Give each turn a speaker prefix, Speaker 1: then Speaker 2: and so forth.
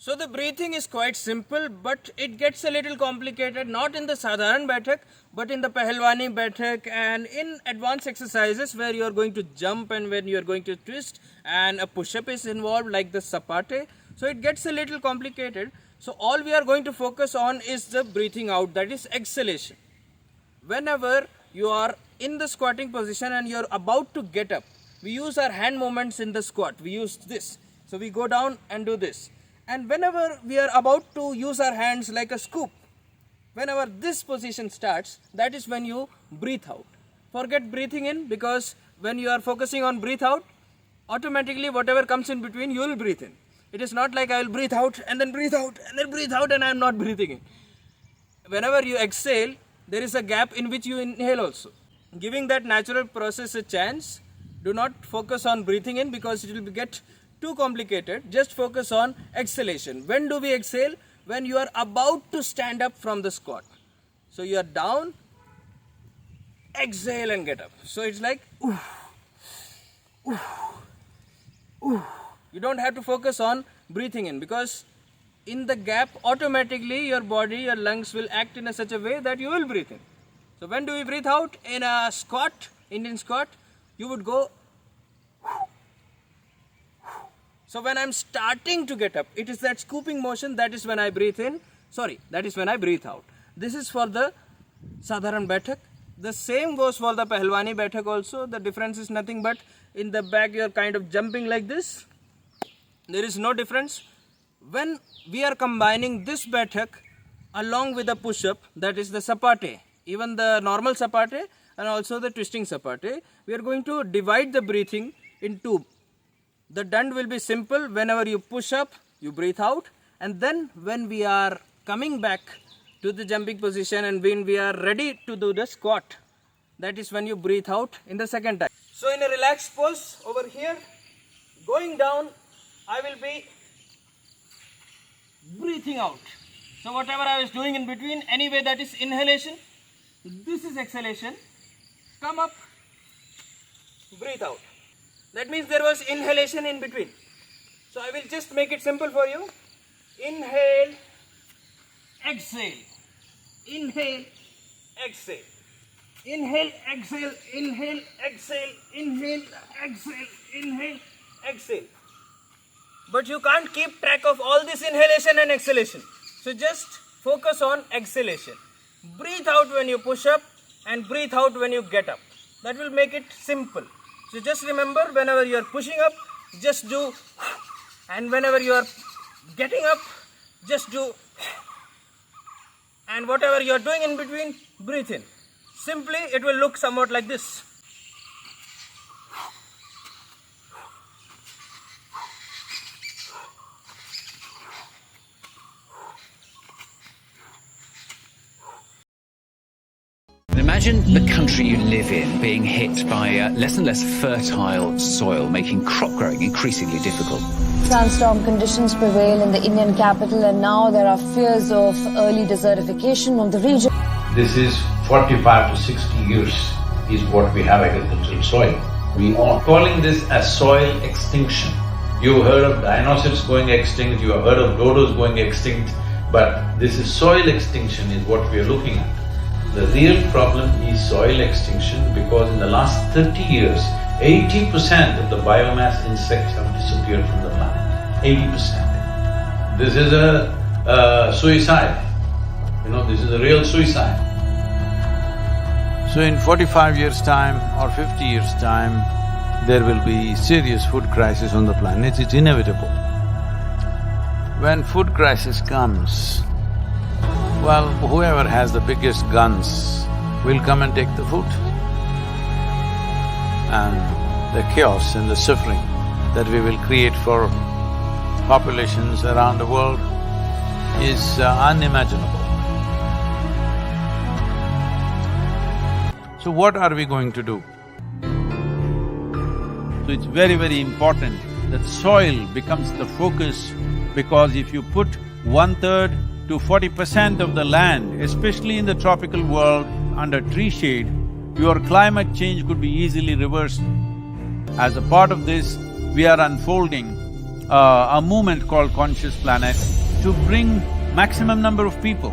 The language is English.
Speaker 1: So the breathing is quite simple, but it gets a little complicated, not in the Sadharan Baithak, but in the Pahalwani Baithak and in advanced exercises where you are going to jump and when you are going to twist and a push-up is involved like the Sapate. So it gets a little complicated. So all we are going to focus on is the breathing out, that is exhalation. Whenever you are in the squatting position and you are about to get up, we use our hand movements in the squat. We use this. So we go down and do this. And whenever we are about to use our hands like a scoop, whenever this position starts, that is when you breathe out. Forget breathing in, because when you are focusing on breathe out, automatically whatever comes in between, you will breathe in. It is not like I will breathe out and then breathe out and then breathe out and I am not breathing in. Whenever you exhale, there is a gap in which you inhale also. Giving that natural process a chance, do not focus on breathing in because it will get too complicated. Just focus on exhalation. When do we exhale? When you are about to stand up from the squat. So you are down, exhale and get up. So it's like oof, oof, oof. You don't have to focus on breathing in, because in the gap automatically your body, your lungs will act in such a way that you will breathe in. So when do we breathe out? In a squat, Indian squat, you would go. So when I'm starting to get up, it is that scooping motion, that is when I breathe in. That is when I breathe out. This is for the Sadharan Baithak. The same goes for the Pahalwani Baithak also. The difference is nothing but in the back you are kind of jumping like this. There is no difference. When we are combining this Baithak along with the push-up, that is the Sapate, even the normal Sapate and also the twisting Sapate, we are going to divide the breathing in two. The dand will be simple. Whenever you push up, you breathe out, and then when we are coming back to the jumping position and when we are ready to do the squat, that is when you breathe out in the second time. So in a relaxed pose over here, going down, I will be breathing out. So whatever I was doing in between, anyway, that is inhalation. This is exhalation. Come up, breathe out. That means there was inhalation in between. So I will just make it simple for you. Inhale, exhale. Inhale, exhale. Inhale, exhale, inhale, exhale, inhale, exhale, inhale, exhale. But you can't keep track of all this inhalation and exhalation. So just focus on exhalation. Breathe out when you push up and breathe out when you get up. That will make it simple. So just remember, whenever you are pushing up, just do, and whenever you are getting up, just do, and whatever you are doing in between, breathe in. Simply, it will look somewhat like this.
Speaker 2: Imagine the country you live in being hit by less and less fertile soil, making crop growing increasingly difficult.
Speaker 3: Sandstorm conditions prevail in the Indian capital, and now there are fears of early desertification of the region.
Speaker 4: This is 45 to 60 years is what we have agricultural soil. We are calling this as soil extinction. You've heard of dinosaurs going extinct, you have heard of dodos going extinct, but this is soil extinction is what we are looking at. The real problem is soil extinction, because in the last 30 years, 80% of the biomass insects have disappeared from the planet. 80%. This is a suicide. This is a real suicide.
Speaker 5: So in 45 years' time or 50 years' time, there will be serious food crisis on the planet. It's inevitable. When food crisis comes, well, whoever has the biggest guns will come and take the food. And the chaos and the suffering that we will create for populations around the world is unimaginable. So what are we going to do? So it's very, very important that soil becomes the focus, because if you put 1/3 to 40% of the land, especially in the tropical world, under tree shade, your climate change could be easily reversed. As a part of this, we are unfolding a movement called Conscious Planet to bring maximum number of people.